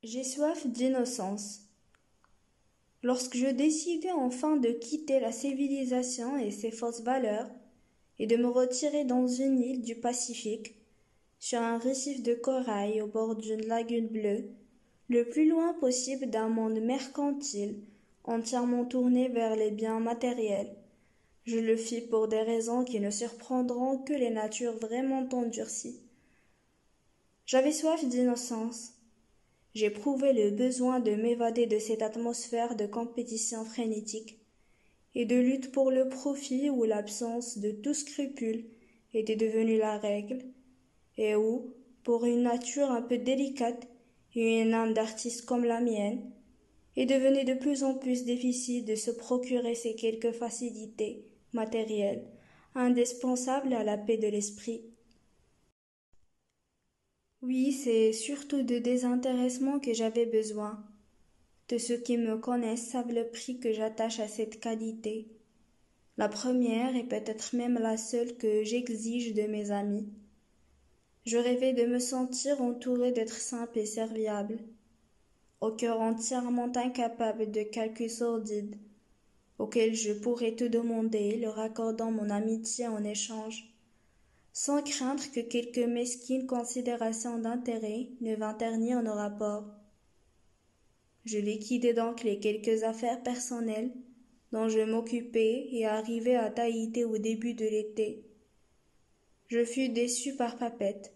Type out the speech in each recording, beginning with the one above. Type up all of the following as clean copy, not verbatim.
J'ai soif d'innocence. Lorsque je décidai enfin de quitter la civilisation et ses fausses valeurs, et de me retirer dans une île du Pacifique, sur un récif de corail au bord d'une lagune bleue, le plus loin possible d'un monde mercantile, entièrement tourné vers les biens matériels, je le fis pour des raisons qui ne surprendront que les natures vraiment endurcies. J'avais soif d'innocence. J'éprouvais le besoin de m'évader de cette atmosphère de compétition frénétique et de lutte pour le profit où l'absence de tout scrupule était devenue la règle, et où, pour une nature un peu délicate et une âme d'artiste comme la mienne, il devenait de plus en plus difficile de se procurer ces quelques facilités matérielles, indispensables à la paix de l'esprit. Oui, c'est surtout de désintéressement que j'avais besoin. De ceux qui me connaissent savent le prix que j'attache à cette qualité. La première et peut-être même la seule que j'exige de mes amis. Je rêvais de me sentir entouré d'êtres simples et serviables, au cœur entièrement incapable de calculs sordides, auxquels je pourrais tout demander, leur accordant mon amitié en échange, sans craindre que quelque mesquine considération d'intérêt ne vînt ternir nos rapports. Je liquidai donc les quelques affaires personnelles dont je m'occupais et arrivai à Tahiti au début de l'été. Je fus déçu par Papette.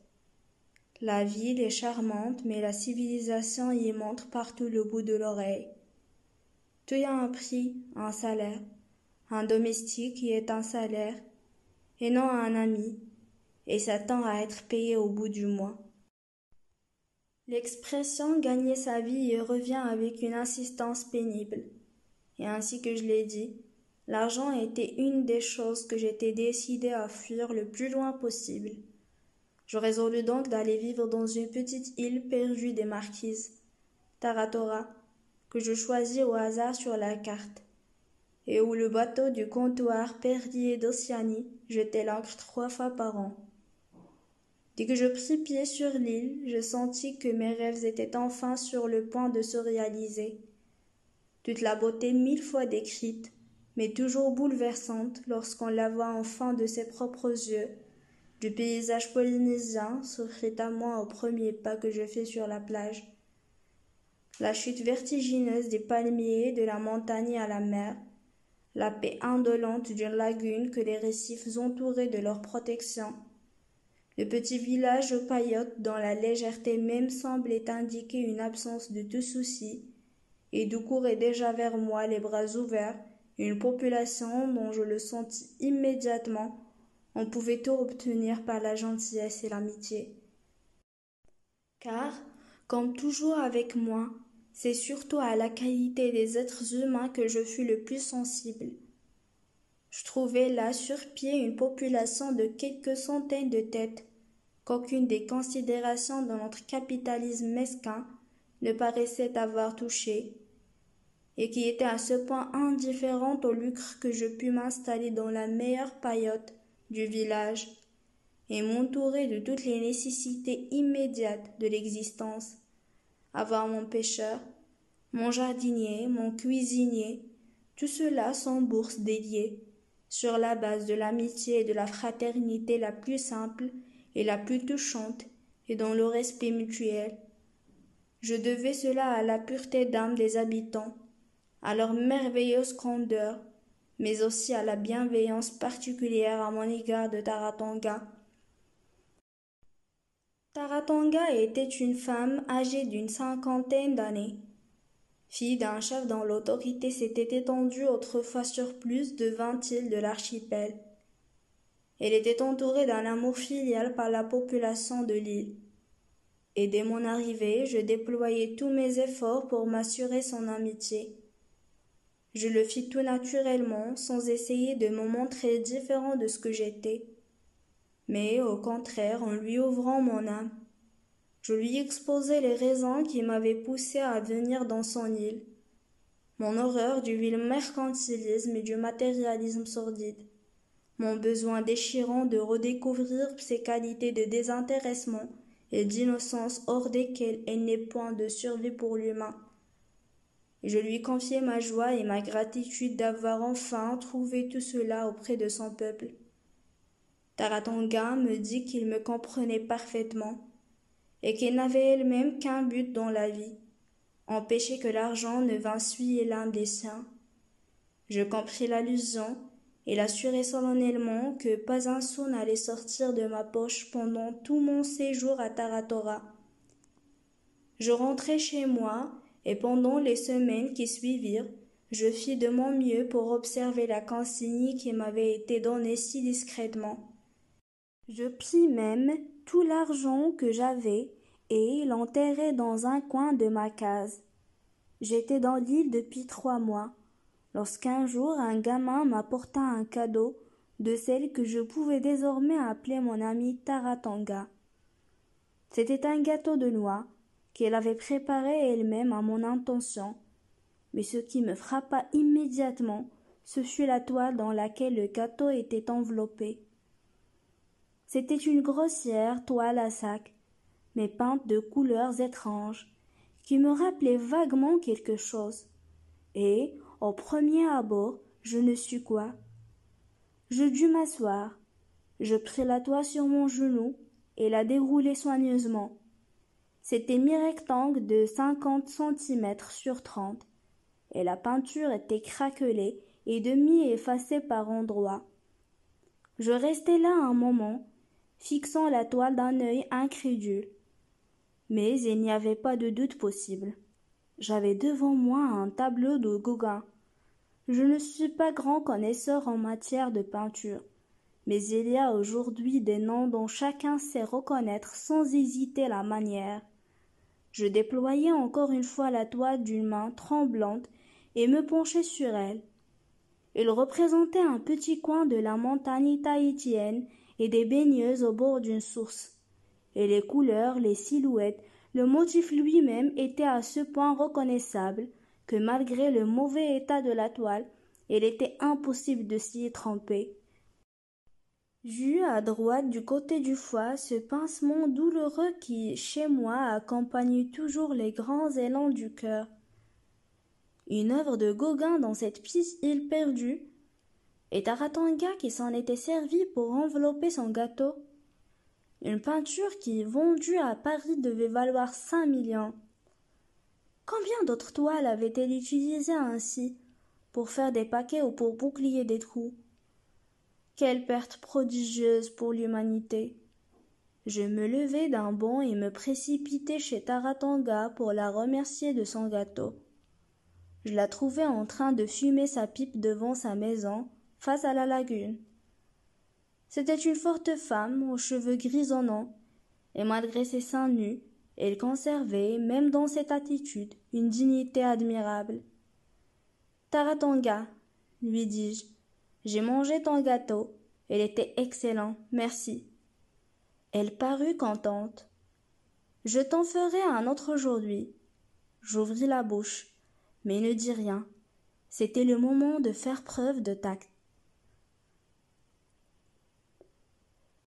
La ville est charmante, mais la civilisation y montre partout le bout de l'oreille. Tout y a un prix, un salaire. Un domestique y est un salaire, et non un ami, et s'attend à être payé au bout du mois. L'expression gagner sa vie y revient avec une insistance pénible. Et ainsi que je l'ai dit, l'argent était une des choses que j'étais décidé à fuir le plus loin possible. Je résolus donc d'aller vivre dans une petite île perdue des Marquises, Taratora, que je choisis au hasard sur la carte, et où le bateau du comptoir Perdier d'Océanie jetait l'ancre 3 fois par an. Dès que je pris pied sur l'île, je sentis que mes rêves étaient enfin sur le point de se réaliser. Toute la beauté 1000 fois décrite, mais toujours bouleversante lorsqu'on la voit enfin de ses propres yeux, du paysage polynésien s'offrit à moi au premier pas que je fis sur la plage. La chute vertigineuse des palmiers de la montagne à la mer, la paix indolente d'une lagune que les récifs entouraient de leur protection, le petit village aux paillotes dont la légèreté même semblait indiquer une absence de tout souci, et d'où courait déjà vers moi les bras ouverts une population dont je le sentis immédiatement on pouvait tout obtenir par la gentillesse et l'amitié. Car, comme toujours avec moi, c'est surtout à la qualité des êtres humains que je fus le plus sensible. Je trouvais là sur pied une population de quelques centaines de têtes, qu'aucune des considérations de notre capitalisme mesquin ne paraissait avoir touché, et qui était à ce point indifférente au lucre que je pus m'installer dans la meilleure paillote du village et m'entourer de toutes les nécessités immédiates de l'existence, avoir mon pêcheur, mon jardinier, mon cuisinier, tout cela sans bourse dédiée, sur la base de l'amitié et de la fraternité la plus simple et la plus touchante, et dans le respect mutuel. Je devais cela à la pureté d'âme des habitants, à leur merveilleuse grandeur, mais aussi à la bienveillance particulière à mon égard de Taratanga. Taratanga était une femme âgée d'une cinquantaine d'années, fille d'un chef dont l'autorité s'était étendue autrefois sur plus de 20 îles de l'archipel. Elle était entourée d'un amour filial par la population de l'île. Et dès mon arrivée, je déployai tous mes efforts pour m'assurer son amitié. Je le fis tout naturellement, sans essayer de me montrer différent de ce que j'étais, mais au contraire en lui ouvrant mon âme. Je lui exposai les raisons qui m'avaient poussé à venir dans son île, mon horreur du vil mercantilisme et du matérialisme sordide, mon besoin déchirant de redécouvrir ses qualités de désintéressement et d'innocence hors desquelles elle n'est point de survie pour l'humain. Je lui confiai ma joie et ma gratitude d'avoir enfin trouvé tout cela auprès de son peuple. Taratanga me dit qu'il me comprenait parfaitement et qu'elle n'avait elle-même qu'un but dans la vie, empêcher que l'argent ne vînt souiller l'âme des siens. Je compris l'allusion et l'assurai solennellement que pas un sou n'allait sortir de ma poche pendant tout mon séjour à Taratora. Je rentrai chez moi et pendant les semaines qui suivirent, je fis de mon mieux pour observer la consigne qui m'avait été donnée si discrètement. Je pris même tout l'argent que j'avais et l'enterrai dans un coin de ma case. J'étais dans l'île depuis 3 mois, lorsqu'un jour un gamin m'apporta un cadeau de celle que je pouvais désormais appeler mon amie Taratanga. C'était un gâteau de noix qu'elle avait préparé elle-même à mon intention, mais ce qui me frappa immédiatement, ce fut la toile dans laquelle le gâteau était enveloppé. C'était une grossière toile à sac, mais peinte de couleurs étranges, qui me rappelait vaguement quelque chose, et, au premier abord, je ne sus quoi. Je dus m'asseoir, je pris la toile sur mon genou et la déroulai soigneusement. C'était mi-rectangle de 50 centimètres sur 30, et la peinture était craquelée et demi-effacée par endroits. Je restai là un moment, fixant la toile d'un œil incrédule. Mais il n'y avait pas de doute possible. J'avais devant moi un tableau de Gauguin. Je ne suis pas grand connaisseur en matière de peinture, mais il y a aujourd'hui des noms dont chacun sait reconnaître sans hésiter la manière. Je déployai encore une fois la toile d'une main tremblante et me penchai sur elle. Il représentait un petit coin de la montagne tahitienne et des baigneuses au bord d'une source. Et les couleurs, les silhouettes, le motif lui-même étaient à ce point reconnaissables que malgré le mauvais état de la toile, il était impossible de s'y tromper. J'eus à droite du côté du foie ce pincement douloureux qui, chez moi, accompagne toujours les grands élans du cœur. Une œuvre de Gauguin dans cette petite île perdue, et Taratanga qui s'en était servi pour envelopper son gâteau. Une peinture qui, vendue à Paris, devait valoir 5 millions. Combien d'autres toiles avait-elle utilisées ainsi, pour faire des paquets ou pour bouclier des trous? Quelle perte prodigieuse pour l'humanité! Je me levai d'un bond et me précipitai chez Taratanga pour la remercier de son gâteau. Je la trouvai en train de fumer sa pipe devant sa maison, face à la lagune. C'était une forte femme aux cheveux grisonnants, et malgré ses seins nus, elle conservait, même dans cette attitude, une dignité admirable. « Taratanga, lui dis-je, j'ai mangé ton gâteau, il était excellent, merci. » Elle parut contente. « Je t'en ferai un autre aujourd'hui. » J'ouvris la bouche, mais ne dis rien. C'était le moment de faire preuve de tact.